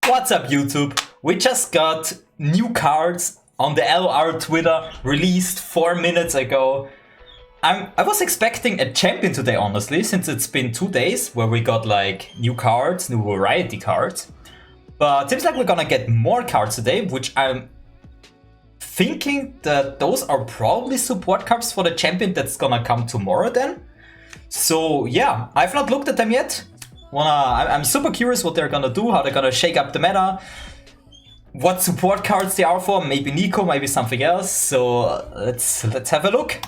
What's up, YouTube? We just got new cards on the LR Twitter released 4 minutes ago. I was expecting a champion today, honestly, since it's been 2 days where we got like new cards, new variety cards. But seems like we're gonna get more cards today, which I'm thinking that those are probably support cards for the champion that's gonna come tomorrow then. So yeah, I've not looked at them yet. I'm super curious what they're gonna do, how they're gonna shake up the meta, what support cards they are for, maybe Nico, maybe something else. So let's have a look.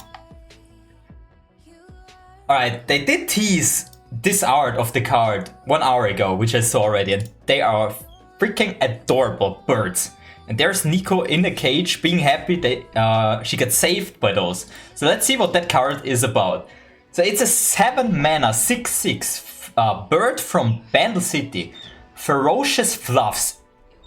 Alright, they did tease this art of the card 1 hour ago, which I saw already, and they are freaking adorable birds. And there's Nico in a cage being happy that she gets saved by those. So let's see what that card is about. So it's a 7 mana 6/6 bird from Panda City. Ferocious Fluffs.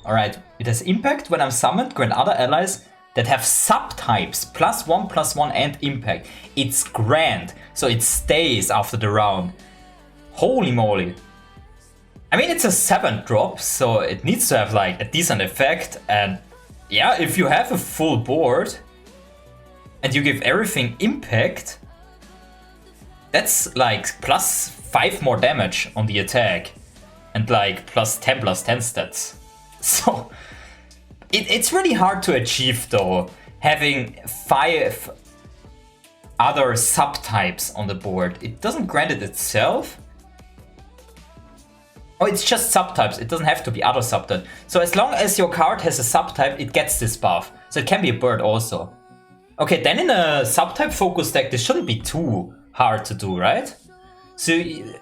Alright, it has impact when I'm summoned, grant other allies that have subtypes +1/+1 and impact. It's grand, so it stays after the round. Holy moly. I mean, it's a 7 drop, so it needs to have like a decent effect. And yeah, if you have a full board and you give everything impact, that's like +5 more damage on the attack and like +10/+10 stats. So it's really hard to achieve though, having 5 other subtypes on the board. It doesn't grant it itself. Oh, it's just subtypes. It doesn't have to be other subtypes. So as long as your card has a subtype, it gets this buff. So it can be a bird also. Okay, then in a subtype focus deck, this shouldn't be too hard to do, right? So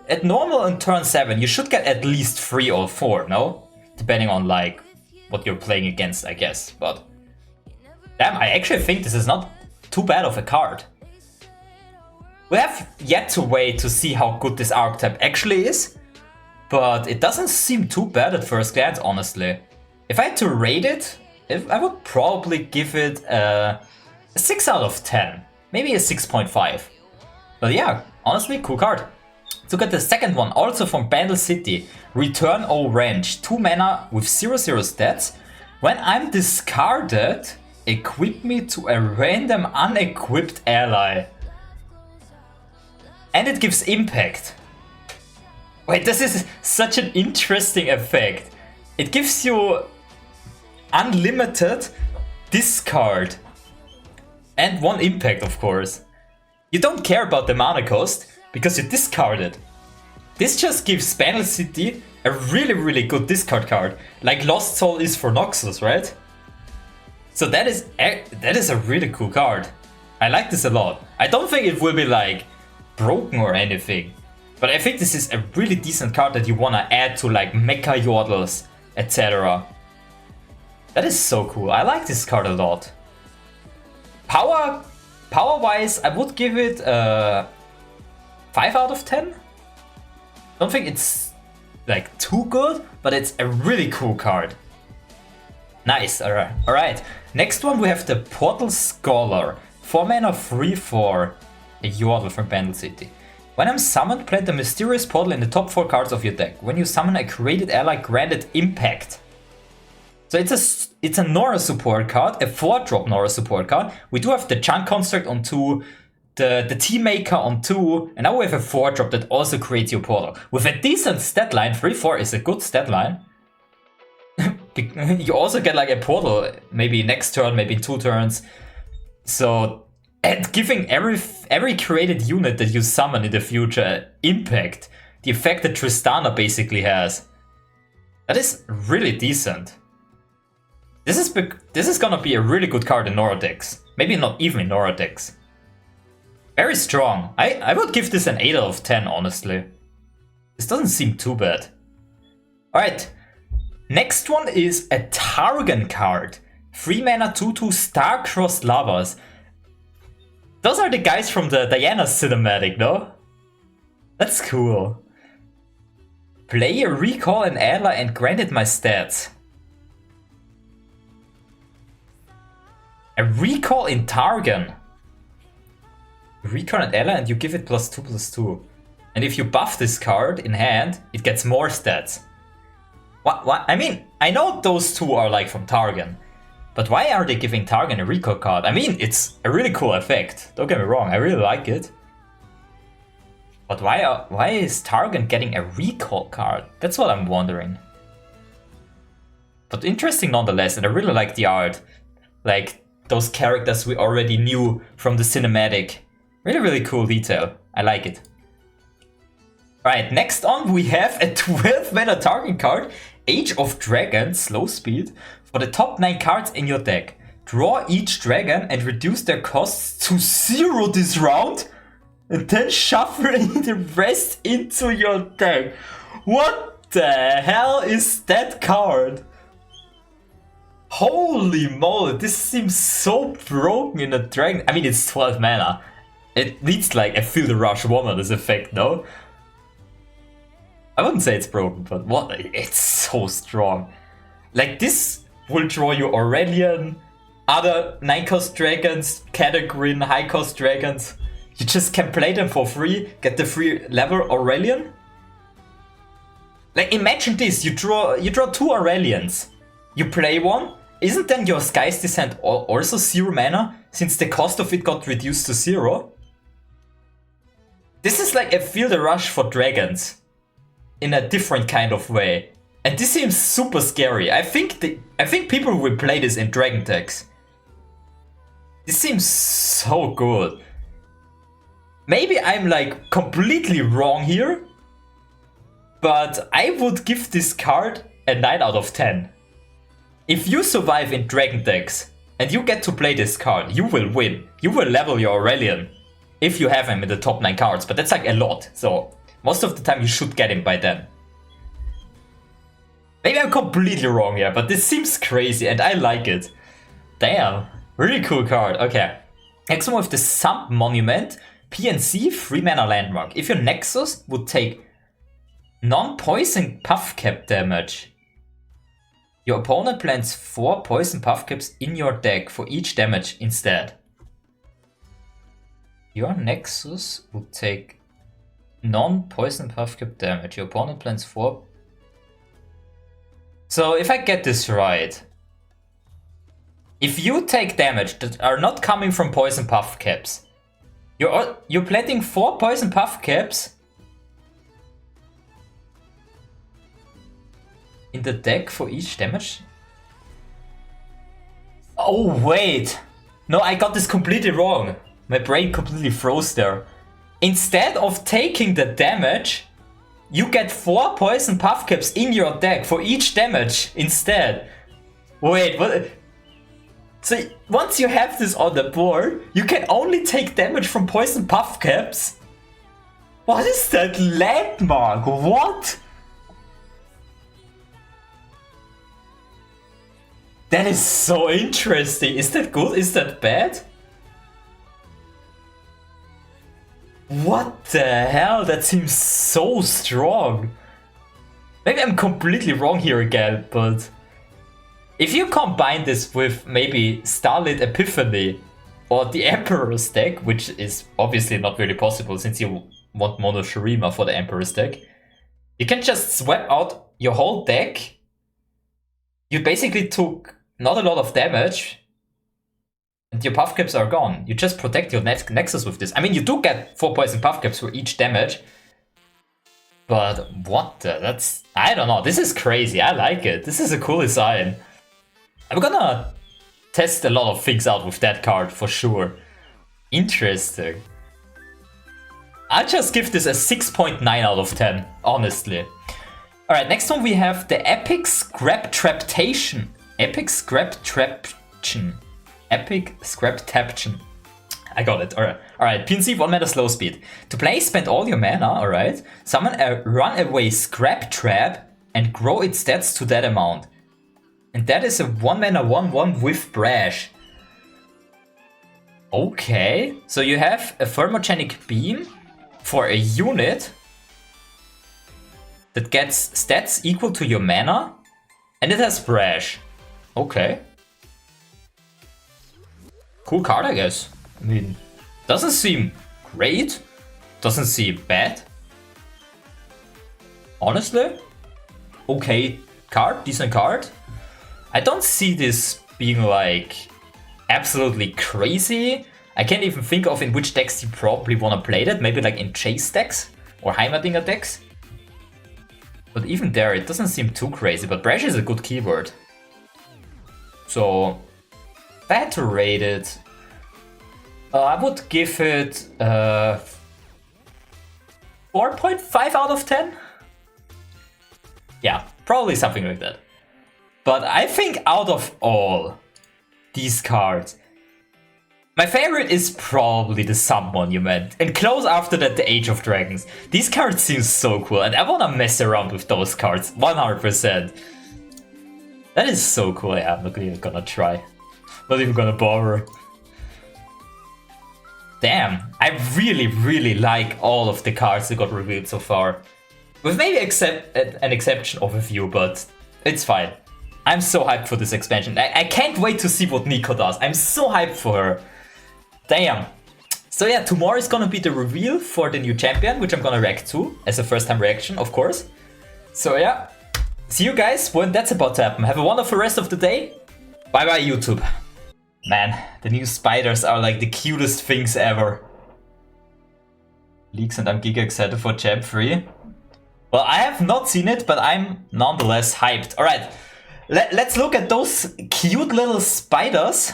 at normal on turn 7, you should get at least 3 or 4, no? Depending on like what you're playing against, I guess. But damn, I actually think this is not too bad of a card. We have yet to wait to see how good this archetype actually is. But it doesn't seem too bad at first glance, honestly. If I had to rate it, I would probably give it a 6 out of 10. Maybe a 6.5. But yeah, honestly, cool card. Let's look at the second one, also from Panda City. Return Orange, 2 mana with 0/0 stats. When I'm discarded, equip me to a random unequipped ally. And it gives impact. Wait, this is such an interesting effect. It gives you unlimited discard and 1 impact, of course. You don't care about the mana cost because you discard it. This just gives Panda City a really good discard card, like Lost Soul is for Noxus, right? So that is a really cool card. I like this a lot. I don't think it will be like broken or anything, but I think this is a really decent card that you wanna add to like Mecha Yordles, etc. That is so cool. I like this card a lot. Power-wise, I would give it a 5 out of 10. Don't think it's like too good, but it's a really cool card. Nice, alright. Next one we have the Portal Scholar. 4 mana 3/4, a Yordle from Panda City. When I'm summoned, plant a mysterious portal in the top 4 cards of your deck. When you summon a created ally, granted impact. So it's a Nora support card, a 4-drop Nora support card. We do have the Chunk Construct on 2, the Team Maker on 2, and now we have a 4-drop that also creates your portal. With a decent stat line, 3/4 is a good stat line. You also get like a portal, maybe next turn, maybe 2 turns. So, and giving every created unit that you summon in the future impact, the effect that Tristana basically has. That is really decent. This is gonna be a really good card in Nora decks. Maybe not even in Nora decks. Very strong. I would give this an 8 out of 10, honestly. This doesn't seem too bad. Alright. Next one is a Targon card. 3 mana 2/2 Star-Crossed Lovers. Those are the guys from the Diana cinematic, no? That's cool. Play a recall an ally and grant it my stats. A recall in Targon. Recall an ally and you give it +2/+2. And if you buff this card in hand, it gets more stats. What? I mean, I know those two are like from Targon, but why are they giving Targon a recall card? I mean, it's a really cool effect. Don't get me wrong, I really like it. But why is Targon getting a recall card? That's what I'm wondering. But interesting nonetheless, and I really like the art. Like, those characters we already knew from the cinematic. Really, really cool detail. I like it. Alright, next on we have a 12 mana Targon card, Age of Dragons, slow speed, for the top 9 cards in your deck. Draw each dragon and reduce their costs to 0 this round, and then shuffle the rest into your deck. What the hell is that card? Holy moly, this seems so broken in a dragon. I mean, it's 12 mana. It needs like a Feel the Rush 1 on this effect, no? I wouldn't say it's broken, but what? It's so strong. Like, this will draw you Aurelian, other 9-cost dragons, Catagrin, high-cost dragons. You just can play them for free, get the free level Aurelian. Like, imagine this, you draw 2 Aurelians. You play one, isn't then your Sky's Descent also 0 mana, since the cost of it got reduced to 0? This is like a Feel the Rush for dragons, in a different kind of way. And this seems super scary. I think people will play this in dragon decks. This seems so good. Maybe I'm like completely wrong here, but I would give this card a 9 out of 10. If you survive in dragon decks and you get to play this card, you will win. You will level your Aurelian if you have him in the top 9 cards, but that's like a lot, so most of the time you should get him by then. Maybe I'm completely wrong here, but this seems crazy and I like it. Damn, really cool card. Okay, next one with the Sump Monument, PNC, 3 mana landmark. If your Nexus would take non-poison puff cap damage, your opponent plants 4 poison puff caps in your deck for each damage instead. Your Nexus would take non-poison puff cap damage. Your opponent plants 4. So if I get this right, if you take damage that are not coming from poison puff caps, you're planting 4 poison puff caps in the deck for each damage? Oh wait, no, I got this completely wrong. My brain completely froze there. Instead of taking the damage, you get 4 poison puff caps in your deck for each damage instead. Wait, what? So once you have this on the board, you can only take damage from poison puff caps? What is that landmark? What? That is so interesting. Is that good? Is that bad? What the hell? That seems so strong. Maybe I'm completely wrong here again, but if you combine this with maybe Starlit Epiphany or the Emperor's deck, which is obviously not really possible since you want Mono Shurima for the Emperor's deck, you can just swap out your whole deck. You basically took not a lot of damage, and your puff caps are gone. You just protect your Nexus with this. I mean, you do get 4 poison puff caps for each damage. But what the? That's... I don't know. This is crazy. I like it. This is a cool design. I'm gonna test a lot of things out with that card for sure. Interesting. I'll just give this a 6.9 out of 10, honestly. Alright, next one we have the Epic Scrap-Traptation. Epic Scrap-Traptation. Epic Scrap-Taption. I got it. Alright, PNC 1 mana slow speed. To play, spend all your mana, alright. Summon a runaway Scrap Trap and grow its stats to that amount. And that is a 1 mana 1/1 with Brash. Okay, so you have a Thermogenic Beam for a unit that gets stats equal to your mana, and it has Brash. Okay. Cool card, I guess. I mean, doesn't seem great, doesn't seem bad. Honestly, okay card, decent card. I don't see this being like absolutely crazy. I can't even think of in which decks you probably want to play that. Maybe like in chase decks or Heimerdinger decks. But even there, it doesn't seem too crazy. But Brash is a good keyword. So, if I had to rate it, I would give it 4.5 out of 10. Yeah, probably something like that. But I think out of all these cards, my favorite is probably the Sub Monument. And close after that, the Age of Dragons. These cards seem so cool, and I wanna mess around with those cards, 100%. That is so cool, yeah, I'm not even gonna try. Not even gonna bother. Damn, I really like all of the cards that got revealed so far. With maybe an exception of a few, but it's fine. I'm so hyped for this expansion. I can't wait to see what Nico does. I'm so hyped for her. Damn. So yeah, tomorrow is gonna be the reveal for the new champion, which I'm gonna react to as a first time reaction, of course. So yeah, see you guys when that's about to happen. Have a wonderful rest of the day. Bye bye YouTube. Man, the new spiders are like the cutest things ever. Leaks, and I'm giga excited for Champ 3. Well, I have not seen it, but I'm nonetheless hyped. Alright, let's look at those cute little spiders.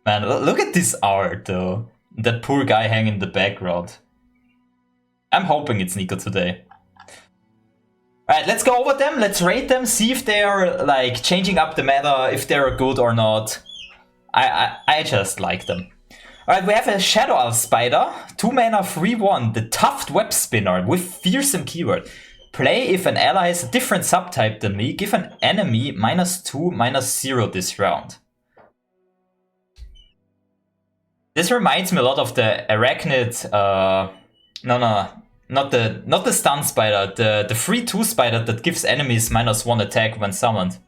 Man, look at this art though. That poor guy hanging in the background. I'm hoping it's Nico today. Alright, let's go over them, let's rate them, see if they are like changing up the meta, if they're good or not. I just like them. Alright, we have a Shadow Owl Spider, 2 mana 3/1, the Tuft Web Spinner with Fearsome keyword. Play if an ally has a different subtype than me, give an enemy -2/-0 this round. This reminds me a lot of the Arachnid, not the Stun Spider, the 3/2 Spider that gives enemies -1 attack when summoned.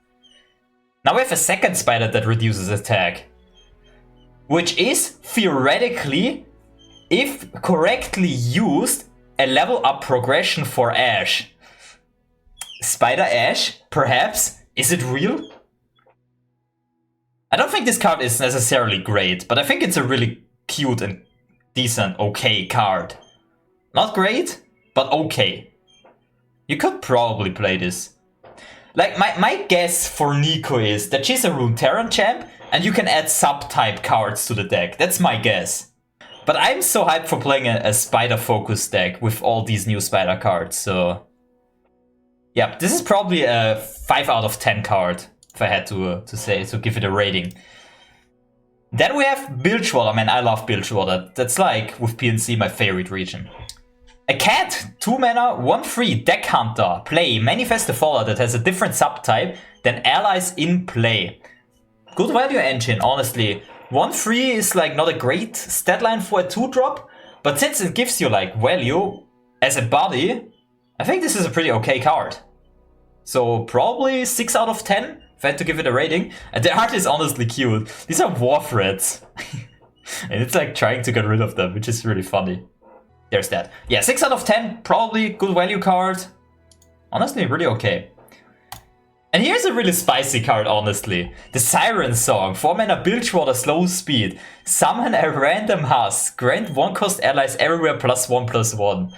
Now we have a second spider that reduces attack, which is theoretically, if correctly used, a level up progression for Ash. Spider Ash, perhaps? Is it real? I don't think this card is necessarily great, but I think it's a really cute and decent, okay card. Not great, but okay. You could probably play this. Like, my guess for Nico is that she's a Runeterra champ, and you can add sub-type cards to the deck. That's my guess. But I'm so hyped for playing a spider-focused deck with all these new spider cards, so... yeah, this is probably a 5 out of 10 card, if I had to give it a rating. Then we have Bilgewater. Man, I love Bilgewater. That's like, with PNC, my favorite region. A cat, 2 mana, 1/3, Deck Hunter. Play, manifest a follower that has a different subtype than allies in play. Good value engine, honestly. 1/3 is like not a great stat line for a 2-drop, but since it gives you like value as a body, I think this is a pretty okay card. So probably 6 out of 10, if I had to give it a rating. And the art is honestly cute. These are war threads. And it's like trying to get rid of them, which is really funny. There's that. Yeah, 6 out of 10, probably good value card. Honestly, really okay. And here's a really spicy card, honestly. The Siren Song, 4 mana Bilgewater, slow speed. Summon a random husk. Grant 1-cost allies everywhere +1/+1.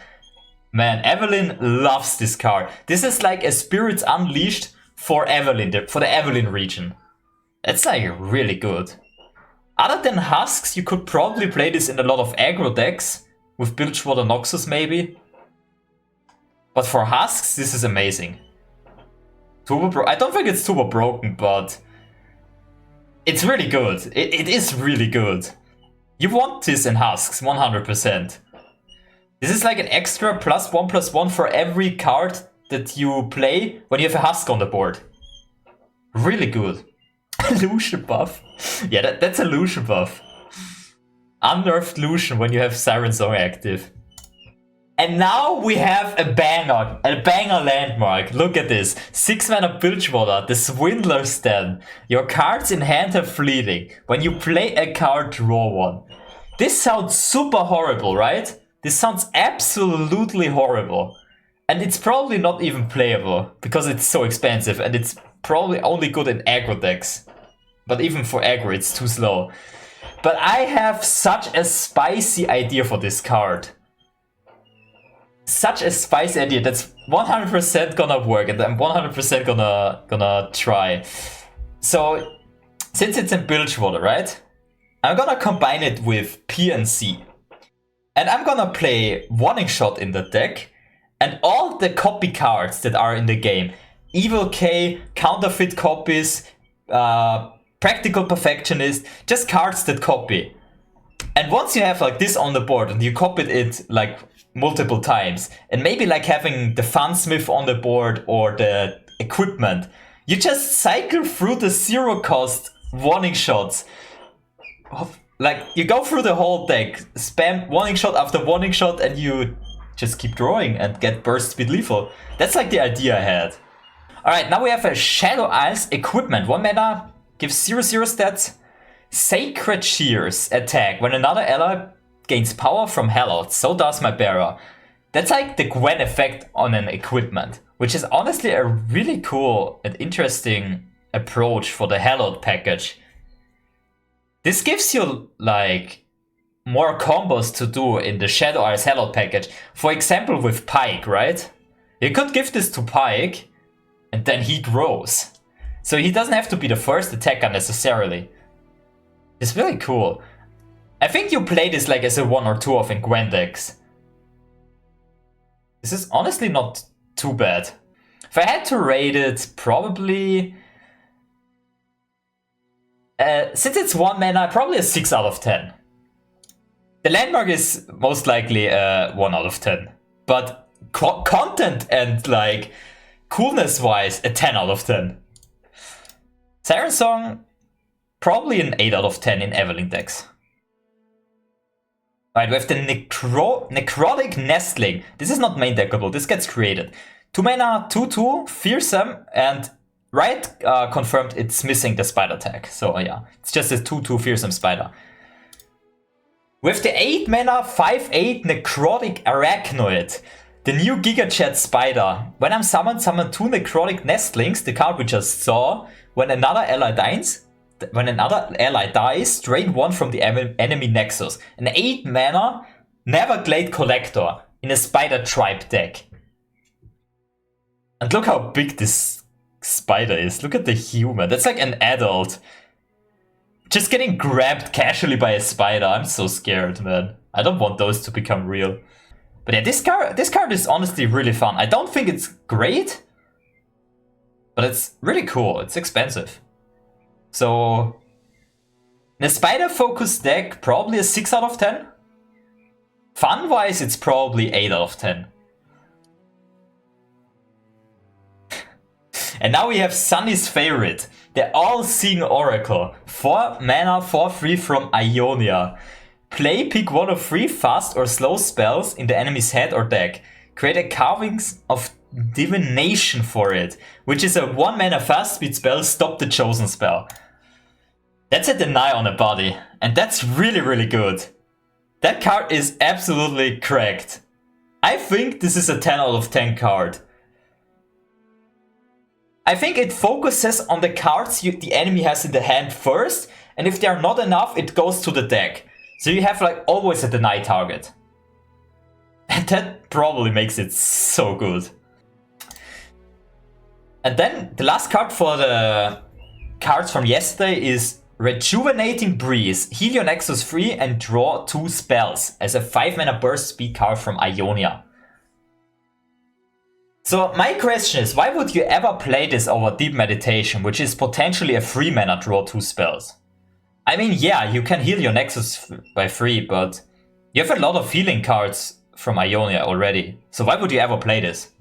Man, Evelyn loves this card. This is like a Spirits Unleashed for Evelyn, for the Evelyn region. That's like really good. Other than husks, you could probably play this in a lot of aggro decks. With Bilgewater Noxus maybe. But for husks, this is amazing. I don't think it's turbo broken, but it's really good. It is really good. You want this in husks, 100%. This is like an extra +1/+1 for every card that you play when you have a husk on the board. Really good. Lucian buff. Yeah, that's a Lucian buff. Unnerved Lucian when you have Siren Song active. And now we have a banger landmark. Look at this. 6 mana Bilgewater, the Swindler stand. Your cards in hand have fleeting. When you play a card, draw one. This sounds super horrible, right? This sounds absolutely horrible. And it's probably not even playable because it's so expensive, and it's probably only good in aggro decks. But even for aggro, it's too slow. But I have such a spicy idea for this card. Such a spicy idea that's 100% gonna work, and I'm 100% gonna try. So, since it's in Bilgewater, right? I'm gonna combine it with PNC. And I'm gonna play Warning Shot in the deck, and all the copy cards that are in the game. Evil K, Counterfeit Copies, Practical Perfectionist, just cards that copy. And once you have like this on the board and you copied it like multiple times, and maybe like having the Funsmith on the board or the equipment, you just cycle through the 0 cost Warning Shots. Like you go through the whole deck, spam Warning Shot after Warning Shot, and you just keep drawing and get burst speed lethal. That's like the idea I had. Alright, now we have a Shadow Isles equipment. 1 mana, gives 0/0 stats. Sacred Shears attack. When another ally gains power from Hallowed, so does my bearer. That's like the Gwen effect on an equipment, which is honestly a really cool and interesting approach for the Hallowed package. This gives you like more combos to do in the Shadow Isles Hallowed package. For example, with Pike, right? You could give this to Pike, and then he grows. So he doesn't have to be the first attacker necessarily. It's really cool. I think you play this like as a 1 or 2 off in Gwen decks. This is honestly not too bad. If I had to rate it, probably... since it's 1 mana, probably a 6 out of 10. The landmark is most likely a 1 out of 10. But content and like coolness wise, a 10 out of 10. Siren Song, probably an 8 out of 10 in Evelyn decks. Alright, we have the Necrotic Nestling. This is not main deckable, this gets created. 2 mana, 2/2, fearsome, and Riot confirmed it's missing the spider tag. So yeah, it's just a 2/2 fearsome spider. With the 8 mana, 5/8 Necrotic Arachnoid. The new Giga Jet Spider. When I'm summoned, summon 2 Necrotic Nestlings, the card we just saw. When another ally dies, drain 1 from the enemy Nexus. An 8 mana Neverglade Collector in a Spider Tribe deck. And look how big this spider is. Look at the human. That's like an adult. Just getting grabbed casually by a spider. I'm so scared, man. I don't want those to become real. But yeah, this card is honestly really fun. I don't think it's great, but it's really cool. It's expensive. So, in a spider-focused deck, probably a 6 out of 10. Fun-wise, it's probably 8 out of 10. And now we have Sunny's favorite, the All-Seeing Oracle. 4 mana, 4/3 from Ionia. Play, pick 1 of 3 fast or slow spells in the enemy's hand or deck. Create a Carvings of Divination for it, which is a 1 mana fast speed spell, stop the chosen spell. That's a deny on a body, and that's really, really good. That card is absolutely cracked. I think this is a 10 out of 10 card. I think it focuses on the cards the enemy has in the hand first, and if they are not enough, it goes to the deck. So you have like always a deny target. And that probably makes it so good. And then the last card for the cards from yesterday is Rejuvenating Breeze. Heal your Nexus 3 and draw 2 spells as a 5 mana burst speed card from Ionia. So my question is, why would you ever play this over Deep Meditation, which is potentially a 3 mana draw 2 spells? I mean, yeah, you can heal your Nexus by 3, but you have a lot of healing cards from Ionia already. So why would you ever play this?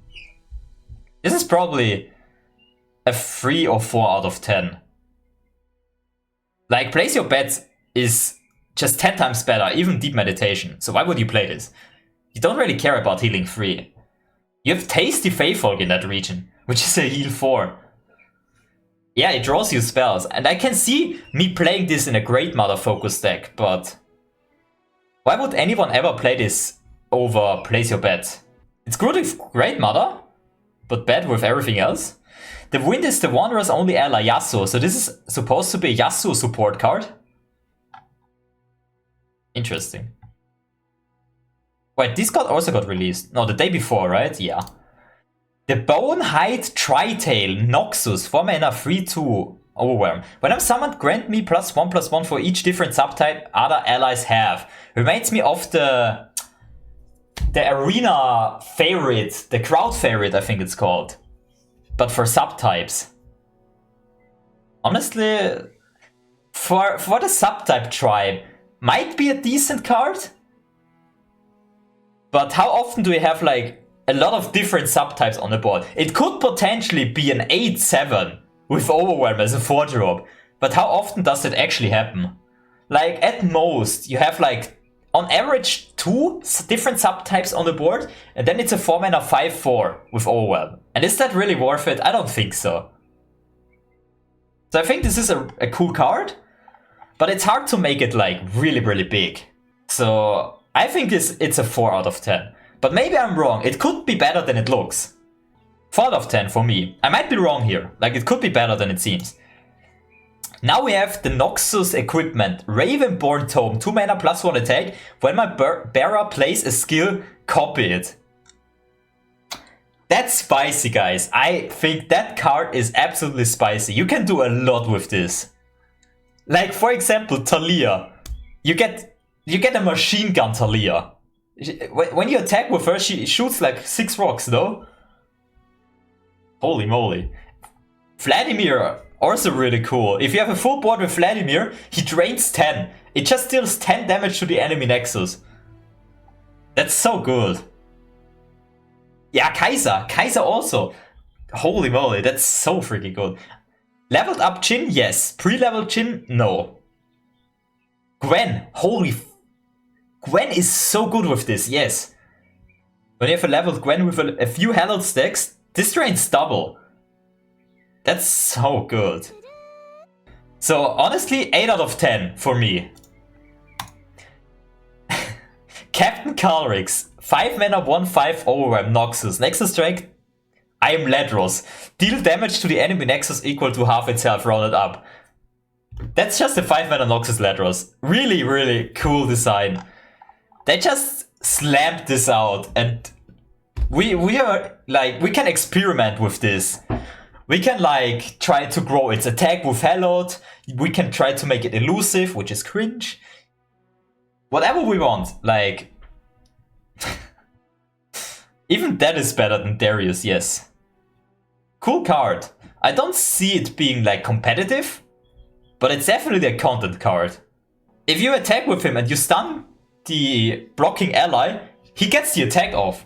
This is probably a 3 or 4 out of 10. Like, Place Your Bets is just 10 times better, even Deep Meditation. So why would you play this? You don't really care about healing 3. You have Tasty Feyfolk in that region, which is a heal 4. Yeah, it draws you spells, and I can see me playing this in a Great Mother focus deck, but why would anyone ever play this over Place Your Bet? It's good with Great Mother, but bad with everything else. The Wind is the Wanderer's only ally, Yasuo. So this is supposed to be a Yasuo support card. Interesting. Wait, this card also got released. No, the day before, right? Yeah. The Bonehide Tritail Noxus, 4 mana, 3/2 Overwhelm. When I'm summoned, grant me +1/+1 for each different subtype other allies have. Reminds me of the arena favorite, the crowd favorite, I think it's called. But for subtypes. Honestly, for the subtype tribe, might be a decent card. But how often do we have like a lot of different subtypes on the board? It could potentially be an 8/7 with Overwhelm as a 4-drop. But how often does it actually happen? Like at most, you have like on average 2 different subtypes on the board, and then it's a 4 mana 5/4 with Overwhelm. And is that really worth it? I don't think so. So I think this is a cool card, but it's hard to make it like really, really big. So I think it's a 4 out of 10. But maybe I'm wrong. It could be better than it looks. 4 out of 10 for me. I might be wrong here. Like it could be better than it seems. Now we have the Noxus equipment. Ravenborn Tome, 2 mana +1 attack. When my bearer plays a skill, copy it. That's spicy, guys. I think that card is absolutely spicy. You can do a lot with this. Like for example, Talia. You get a machine gun Talia. When you attack with her, she shoots like 6 rocks, though. Holy moly. Vladimir, also really cool. If you have a full board with Vladimir, he drains 10. It just deals 10 damage to the enemy Nexus. That's so good. Yeah, Kaiser. Kaiser also. Holy moly, that's so freaking good. Leveled up Jhin, yes. Pre-leveled Jhin, no. Gwen, holy Gwen is so good with this, yes. When you have a leveled Gwen with a few Herald stacks, this drains double. That's so good. So honestly, 8 out of 10 for me. Captain Calrix, 5 mana 1/5 Overwhelm Noxus. Nexus strength, I am Ledros. Deal damage to the enemy Nexus equal to half itself rounded up. That's just a 5 mana Noxus Ledros. Really, really cool design. They just slammed this out, and we are like, we can experiment with this. We can like try to grow its attack with Hallowed. We can try to make it elusive, which is cringe. Whatever we want, like even that is better than Darius, yes. Cool card. I don't see it being like competitive, but it's definitely a content card. If you attack with him and you stun the blocking ally, he gets the attack off.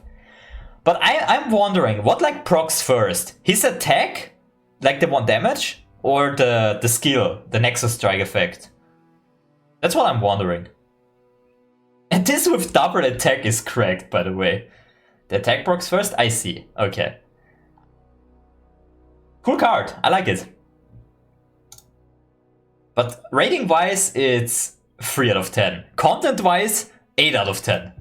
But I'm wondering, what like procs first? His attack, like the 1 damage, or the skill, the Nexus Strike effect? That's what I'm wondering. And this with double attack is cracked, by the way. The attack procs first? I see. Okay. Cool card. I like it. But rating-wise, it's 3 out of 10. Content-wise, 8 out of 10.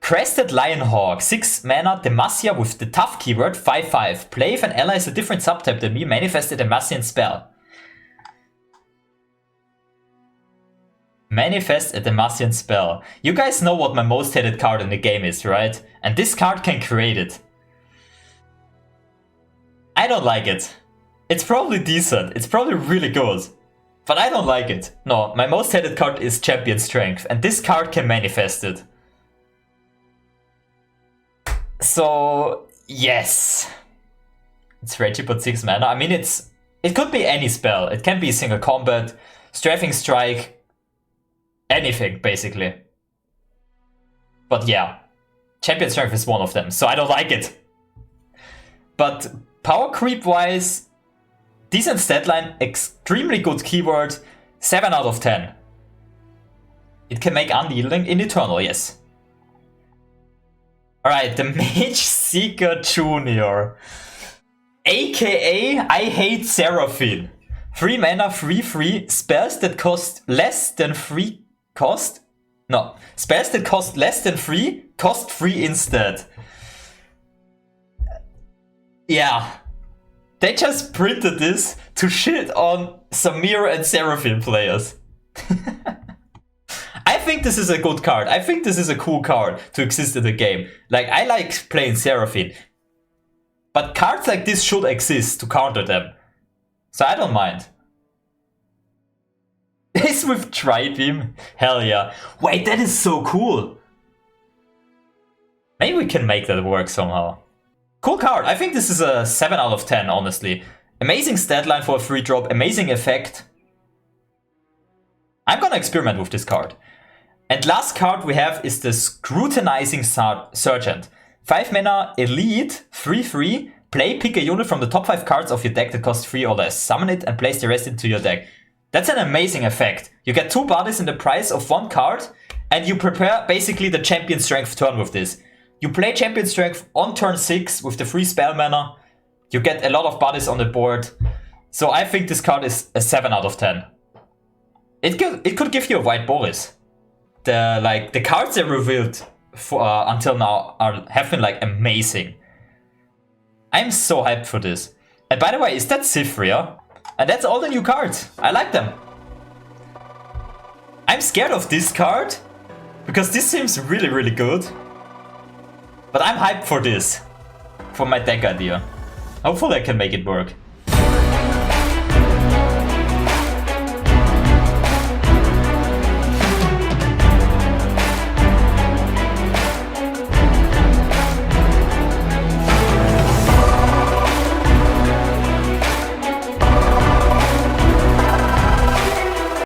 Crested Lionhawk, 6 mana, Demacia with the tough keyword, 5/5. Play if an ally is a different subtype than me, manifest a Demacian spell. Manifest a Demacian spell. You guys know what my most hated card in the game is, right? And this card can create it. I don't like it. It's probably decent, it's probably really good. But I don't like it. No, my most hated card is Champion Strength, and this card can manifest it. So, yes. It's Reggie but 6 mana. I mean, it could be any spell. It can be single combat, Strafing Strike, anything, basically. But yeah, Champion Strength is one of them, so I don't like it. But power creep-wise, decent stat line, extremely good keyword, 7 out of 10. It can make unyielding in Eternal, yes. Alright, the Mage Seeker Jr. AKA I Hate Seraphine. 3 mana, 3/3, spells that cost less than 3 cost. No, spells that cost less than 3 Cost 3 instead. Yeah. They just printed this to shit on Samir and Seraphine players. I think this is a good card. I think this is a cool card to exist in the game. Like, I like playing Seraphine. But cards like this should exist to counter them. So I don't mind. Ace with Tri-Beam? Hell yeah. Wait, that is so cool. Maybe we can make that work somehow. Cool card. I think this is a 7 out of 10, honestly. Amazing stat line for a free drop. Amazing effect. I'm gonna experiment with this card. And last card we have is the Scrutinizing Sergeant. 5 mana, elite, 3/3. Play, pick a unit from the top 5 cards of your deck that costs 3 or less. Summon it and place the rest into your deck. That's an amazing effect. You get 2 bodies in the price of 1 card, and you prepare basically the Champion Strength turn with this. You play Champion Strength on turn 6 with the free spell mana. You get a lot of bodies on the board. So I think this card is a 7 out of 10. It could give you a White Boris. The cards they revealed for, until now have been like amazing. I'm so hyped for this. And by the way, is that Cyphria? And that's all the new cards. I like them. I'm scared of this card because this seems really, really good. But I'm hyped for this. For my deck idea. Hopefully I can make it work.